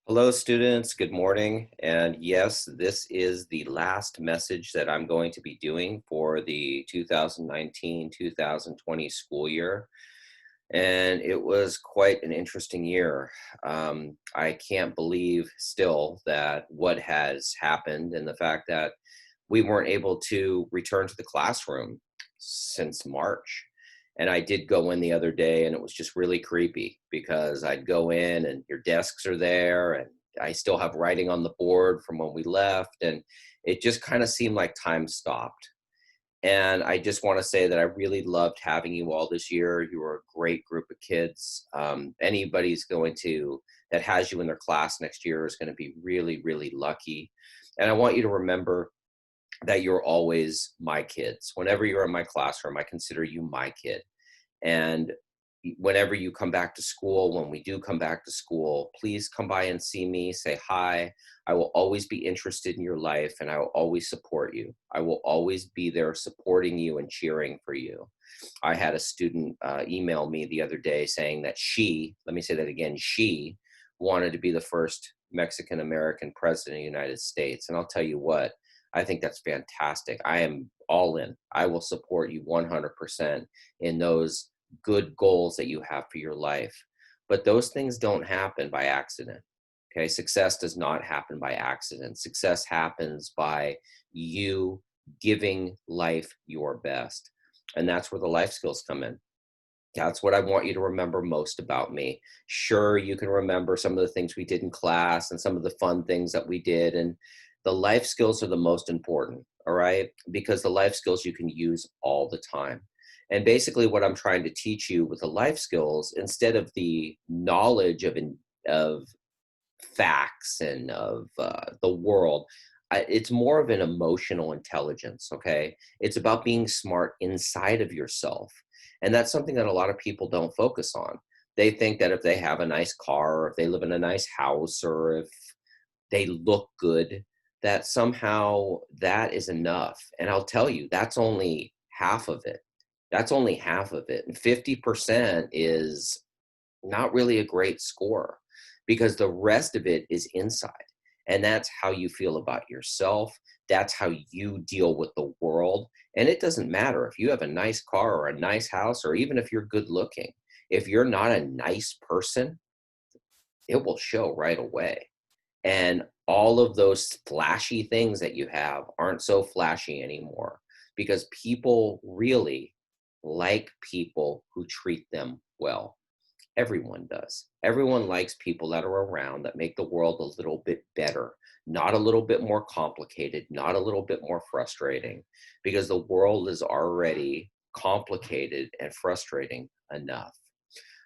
Hello, students. Good morning. And yes, this is the last message that I'm going to be doing for the 2019-2020 school year. And it was quite an interesting year. I can't believe still that what has happened and the fact that we weren't able to return to the classroom since March. And I did go in the other day and it was just really creepy because I'd go in and your desks are there and I still have writing on the board from when we left. And it just kind of seemed like time stopped. And I just want to say that I really loved having you all this year. You were a great group of kids. Anybody's going to that has you in their class next year is going to be really, really lucky. And I want you to remember that you're always my kids. Whenever you're in my classroom, I consider you my kid. And whenever you come back to school, when we do come back to school, please come by and see me, say hi. I will always be interested in your life and I will always support you. I will always be there supporting you and cheering for you. I had a student email me the other day saying that let me say that again, she wanted to be the first Mexican American president of the United States. And I'll tell you what, I think that's fantastic. I am all in. I will support you 100% in those good goals that you have for your life. But those things don't happen by accident. Okay. Success does not happen by accident. Success happens by you giving life your best. And that's where the life skills come in. That's what I want you to remember most about me. Sure, you can remember some of the things we did in class and some of the fun things that we did. And the life skills are the most important, all right? Because the life skills you can use all the time. And basically, what I'm trying to teach you with the life skills, instead of the knowledge of facts and of the world, it's more of an emotional intelligence, okay? It's about being smart inside of yourself. And that's something that a lot of people don't focus on. They think that if they have a nice car, or if they live in a nice house, or if they look good, that somehow that is enough. And I'll tell you, that's only half of it. That's only half of it. And 50% is not really a great score because the rest of it is inside. And that's how you feel about yourself. That's how you deal with the world. And it doesn't matter if you have a nice car or a nice house, or even if you're good looking. If you're not a nice person, it will show right away. And all of those flashy things that you have aren't so flashy anymore because people really like people who treat them well. Everyone does. Everyone likes people that are around that make the world a little bit better, not a little bit more complicated, not a little bit more frustrating, because the world is already complicated and frustrating enough.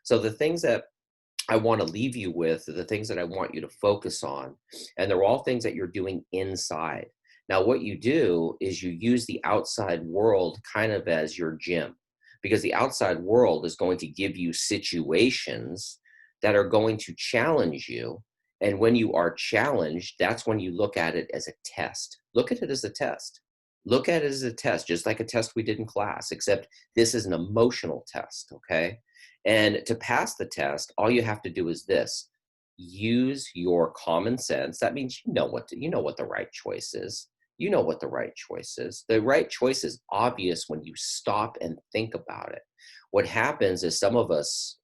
So the things that I want to leave you with are the things that I want you to focus on. And they're all things that you're doing inside. Now, what you do is you use the outside world kind of as your gym, because the outside world is going to give you situations that are going to challenge you. And when you are challenged, that's when you look at it as a test. Look at it as a test. Look at it as a test, just like a test we did in class, except this is an emotional test, okay? And to pass the test, all you have to do is this: use your common sense. That means you know what the right choice is. You know what the right choice is. The right choice is obvious when you stop and think about it. What happens is some of us,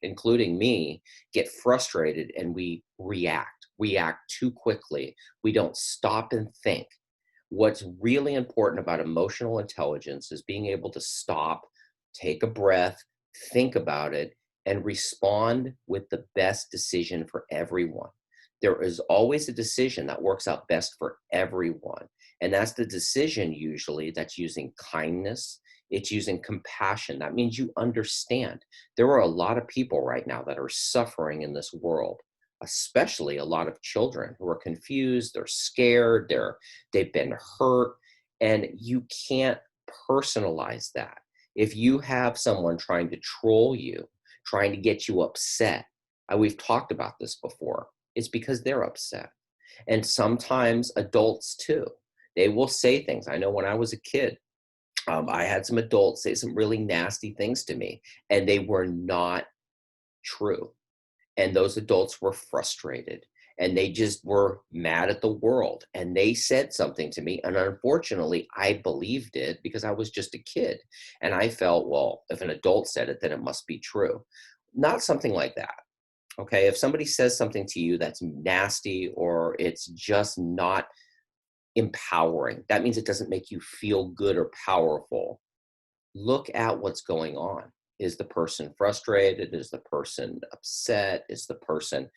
including me, get frustrated and we react too quickly. We don't stop and think. What's really important about emotional intelligence is being able to stop, take a breath, think about it, and respond with the best decision for everyone. There is always a decision that works out best for everyone. And that's the decision usually that's using kindness. It's using compassion. That means you understand. There are a lot of people right now that are suffering in this world, especially a lot of children who are confused, they're scared, they've been hurt, and you can't personalize that. If you have someone trying to troll you, trying to get you upset, we've talked about this before, it's because they're upset. And sometimes adults too, they will say things. I know when I was a kid, I had some adults say some really nasty things to me, and they were not true. And those adults were frustrated. and they just were mad at the world. And they said something to me. And unfortunately, I believed it because I was just a kid. And I felt, well, if an adult said it, then it must be true. Not something like that. Okay. If somebody says something to you that's nasty or it's just not empowering, that means it doesn't make you feel good or powerful. Look at what's going on. Is the person frustrated? Is the person upset? Is the person,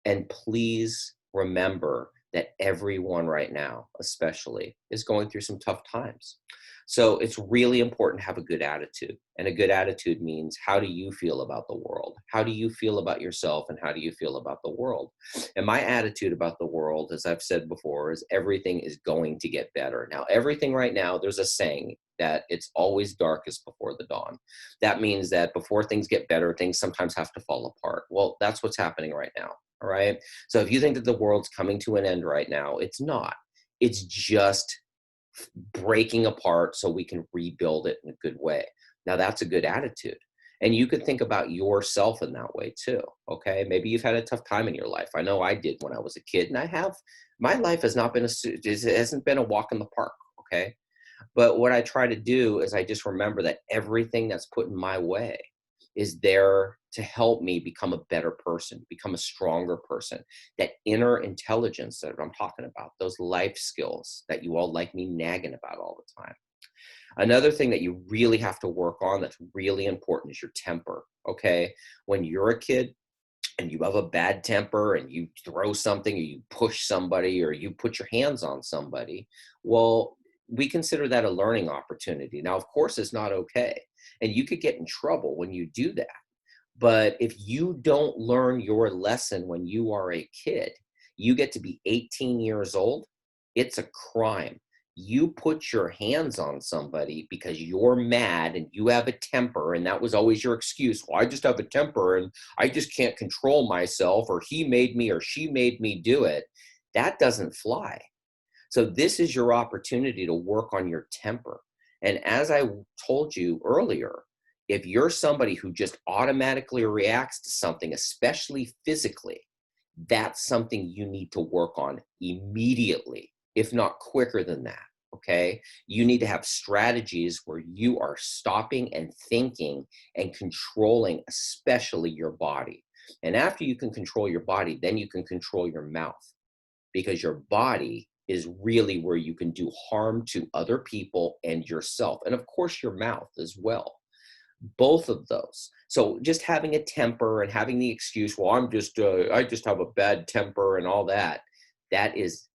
and please remember that everyone right now, especially, is going through some tough times. So it's really important to have a good attitude. And a good attitude means, how do you feel about the world? How do you feel about yourself? And how do you feel about the world? And my attitude about the world, as I've said before, is everything is going to get better. Now, everything right now, there's a saying that it's always darkest before the dawn. That means that before things get better, things sometimes have to fall apart. Well, that's what's happening right now. All right. So if you think that the world's coming to an end right now, it's not. It's just breaking apart so we can rebuild it in a good way. Now, that's a good attitude. And you could think about yourself in that way too. Okay. Maybe you've had a tough time in your life. I know I did when I was a kid, and I have. My life has not been it hasn't been a walk in the park. Okay. But what I try to do is I just remember that everything that's put in my way is there to help me become a better person, become a stronger person. That inner intelligence that I'm talking about, those life skills that you all like me nagging about all the time. Another thing that you really have to work on that's really important is your temper. Okay. When you're a kid, and you have a bad temper and you throw something or you push somebody or you put your hands on somebody, well, we consider that a learning opportunity. Now, of course, it's not okay. And you could get in trouble when you do that. But if you don't learn your lesson when you are a kid, you get to be 18 years old, it's a crime. You put your hands on somebody because you're mad and you have a temper, and that was always your excuse. Well, I just have a temper and I just can't control myself, or he made me or she made me do it. That doesn't fly. So this is your opportunity to work on your temper. And as I told you earlier, if you're somebody who just automatically reacts to something, especially physically, that's something you need to work on immediately, if not quicker than that. Okay. You need to have strategies where you are stopping and thinking and controlling, especially your body. And after you can control your body, then you can control your mouth, because your body is really where you can do harm to other people and yourself. And of course, your mouth as well. Both of those. So just having a temper and having the excuse, well, I just have a bad temper and all that, that is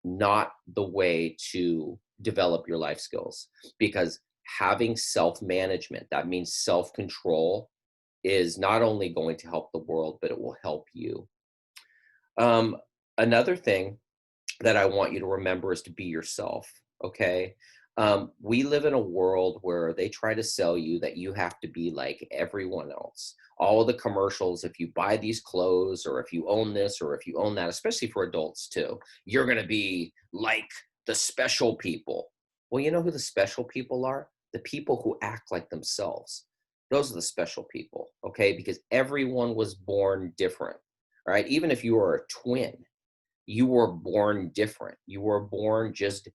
not the way to develop your life skills, because having self-management, that means self-control, is not only going to help the world, but it will help you. Um, Another thing that I want you to remember is to be yourself. Okay. We live in a world where they try to sell you that you have to be like everyone else. All of the commercials, if you buy these clothes or if you own this or if you own that, especially for adults too, you're going to be like the special people. Well, you know who the special people are? The people who act like themselves. Those are the special people. Okay. Because everyone was born different. All right. Even if you are a twin, you were born different. You were born just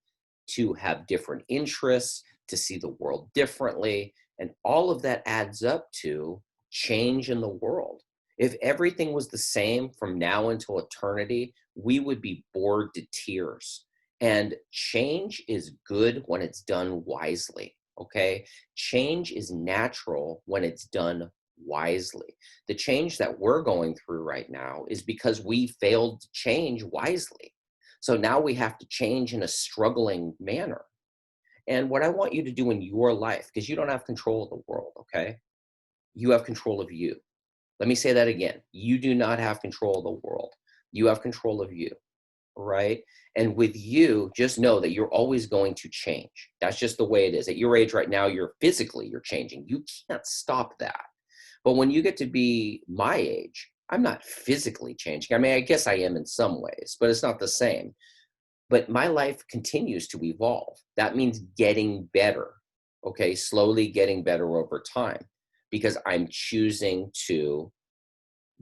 to have different interests, to see the world differently. And all of that adds up to change in the world. If everything was the same from now until eternity, we would be bored to tears. And change is good when it's done wisely. Okay. Change is natural when it's done wisely. The change that we're going through right now is because we failed to change wisely. So now we have to change in a struggling manner. And what I want you to do in your life, because you don't have control of the world, okay? You have control of you. Let me say that again. You do not have control of the world. You have control of you, right? And with you, just know that you're always going to change. That's just the way it is. At your age right now, you're changing. You can't stop that. But when you get to be my age, I'm not physically changing. I mean, I guess I am in some ways, but it's not the same. But my life continues to evolve. That means getting better, okay? Slowly getting better over time, because I'm choosing to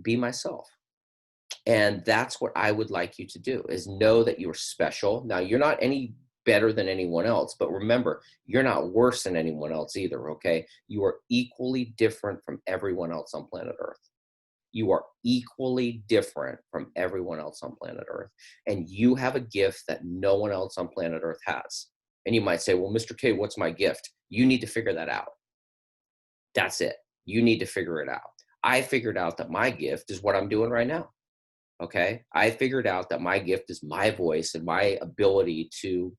be myself. And that's what I would like you to do, is know that you're special. Now, you're not any better than anyone else, but remember, you're not worse than anyone else either, okay? You are equally different from everyone else on planet Earth. You are equally different from everyone else on planet Earth. And you have a gift that no one else on planet Earth has. And you might say, well, Mr. K, what's my gift? You need to figure that out. That's it. You need to figure it out. I figured out that my gift is what I'm doing right now. Okay. I figured out that my gift is my voice and my ability to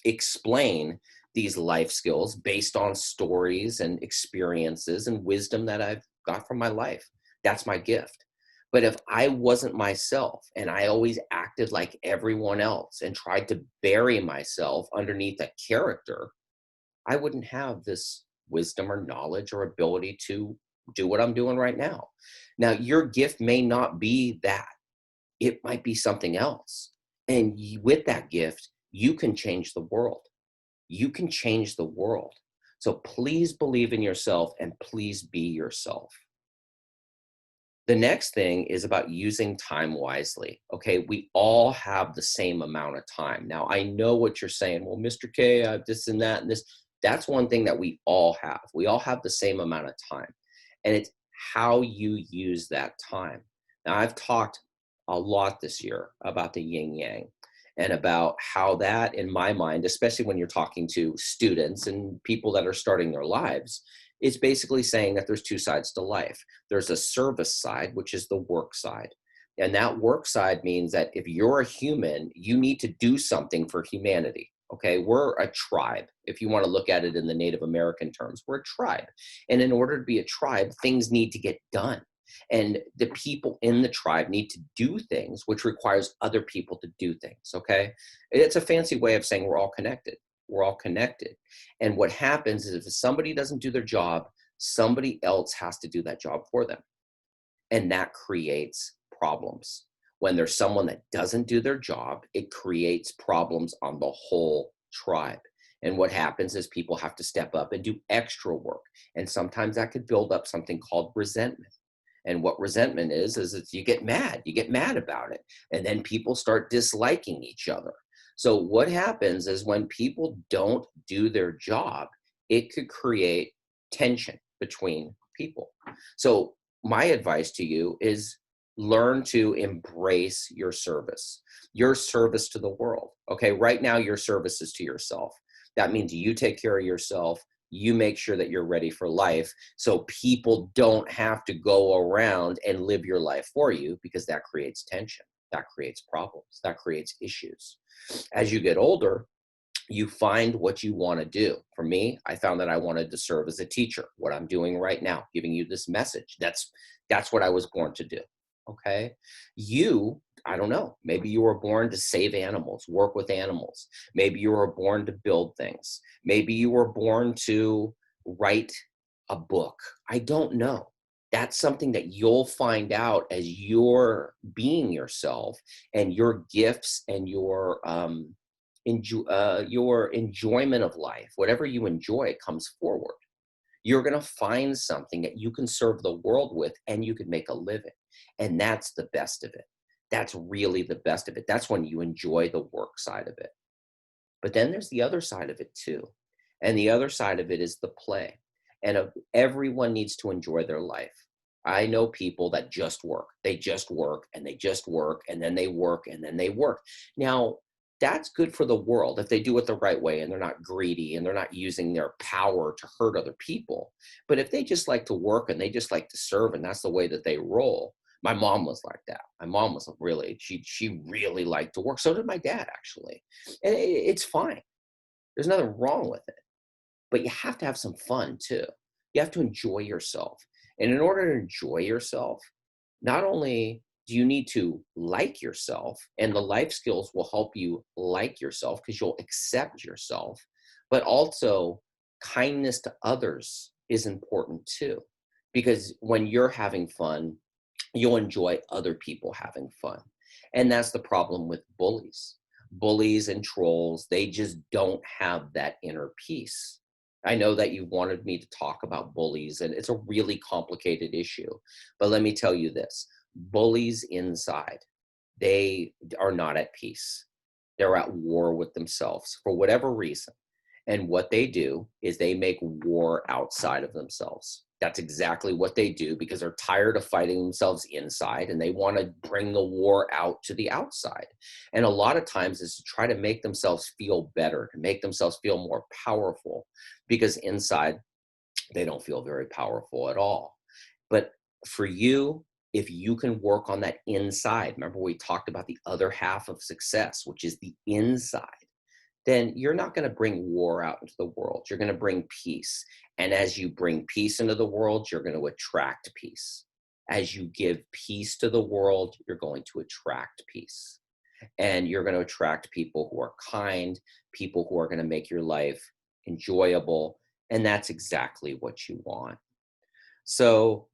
explain these life skills based on stories and experiences and wisdom that I've got from my life. That's my gift. But if I wasn't myself and I always acted like everyone else and tried to bury myself underneath a character, I wouldn't have this wisdom or knowledge or ability to do what I'm doing right now. Now, your gift may not be that, it might be something else. And with that gift, you can change the world. You can change the world. So please believe in yourself and please be yourself. The next thing is about using time wisely. Okay, we all have the same amount of time. Now, I know what you're saying. Well, Mr. K, I have this and that and this. That's one thing that we all have. We all have the same amount of time. And it's how you use that time. Now, I've talked a lot this year about the yin yang and about how that, in my mind, especially when you're talking to students and people that are starting their lives, is basically saying that there's two sides to life. There's a service side, which is the work side. And that work side means that if you're a human, you need to do something for humanity. Okay, we're a tribe. If you want to look at it in the Native American terms, we're a tribe. And in order to be a tribe, things need to get done. And the people in the tribe need to do things, which requires other people to do things. Okay, it's a fancy way of saying we're all connected. We're all connected. And what happens is if somebody doesn't do their job, somebody else has to do that job for them. And that creates problems. When there's someone that doesn't do their job, it creates problems on the whole tribe. And what happens is people have to step up and do extra work. And sometimes that could build up something called resentment. And what resentment is you get mad about it. And then people start disliking each other. So what happens is when people don't do their job, it could create tension between people. So my advice to you is learn to embrace your service to the world. Okay, right now your service is to yourself. That means you take care of yourself. You make sure that you're ready for life so people don't have to go around and live your life for you, because that creates tension, that creates problems, that creates issues. As you get older, you find what you want to do. For me, I found that I wanted to serve as a teacher, what I'm doing right now, giving you this message. That's what I was born to do. Okay. I don't know, maybe you were born to save animals, work with animals. Maybe you were born to build things. Maybe you were born to write a book. I don't know. That's something that you'll find out as you're being yourself, and your gifts and your enjoyment of life, whatever you enjoy, comes forward. You're going to find something that you can serve the world with and you can make a living. And that's the best of it. That's really the best of it. That's when you enjoy the work side of it. But then there's the other side of it too. And the other side of it is the play. And everyone needs to enjoy their life. I know people that just work. They just work and they just work and then they work and then they work. Now, that's good for the world if they do it the right way and they're not greedy and they're not using their power to hurt other people. But if they just like to work and they just like to serve and that's the way that they roll. My mom was like that. My mom was she really liked to work. So did my dad, actually. And it's fine. There's nothing wrong with it. But you have to have some fun too. You have to enjoy yourself. And in order to enjoy yourself, not only do you need to like yourself, and the life skills will help you like yourself because you'll accept yourself, but also kindness to others is important too. Because when you're having fun, you'll enjoy other people having fun. And that's the problem with bullies. Bullies and trolls, they just don't have that inner peace. I know that you wanted me to talk about bullies, and it's a really complicated issue. But let me tell you this, Bullies inside, they are not at peace. They're at war with themselves for whatever reason. And what they do is they make war outside of themselves. That's exactly what they do because they're tired of fighting themselves inside and they want to bring the war out to the outside. And a lot of times is to try to make themselves feel better, to make themselves feel more powerful because inside they don't feel very powerful at all. But for you, if you can work on that inside, remember we talked about the other half of success, which is the inside, then you're not going to bring war out into the world. You're going to bring peace. And as you bring peace into the world, you're going to attract peace. As you give peace to the world, you're going to attract peace. And you're going to attract people who are kind, people who are going to make your life enjoyable. And that's exactly what you want. So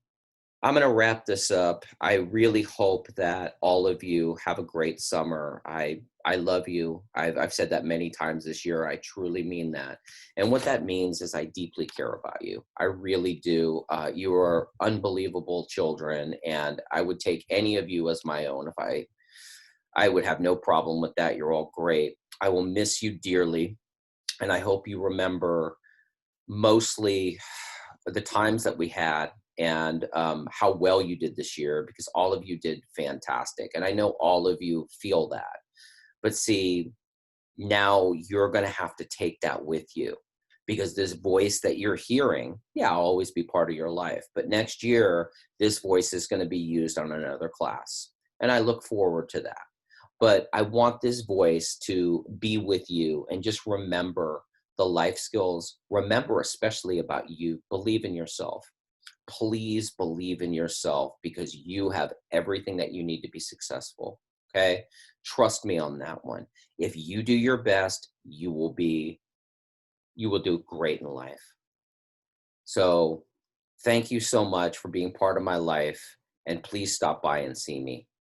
I'm going to wrap this up. I really hope that all of you have a great summer. I love you. I've said that many times this year. I truly mean that. And what that means is I deeply care about you. I really do. You are unbelievable children, and I would take any of you as my own. If I would have no problem with that. You're all great. I will miss you dearly, and I hope you remember mostly the times that we had and how well you did this year, because all of you did fantastic. And I know all of you feel that. But see, now you're going to have to take that with you because this voice that you're hearing, yeah, I'll always be part of your life. But next year, this voice is going to be used on another class. And I look forward to that. But I want this voice to be with you and just remember the life skills. Remember, especially about you, believe in yourself. Please believe in yourself because you have everything that you need to be successful. Okay. Trust me on that one. If you do your best, you will do great in life. So thank you so much for being part of my life. And please stop by and see me.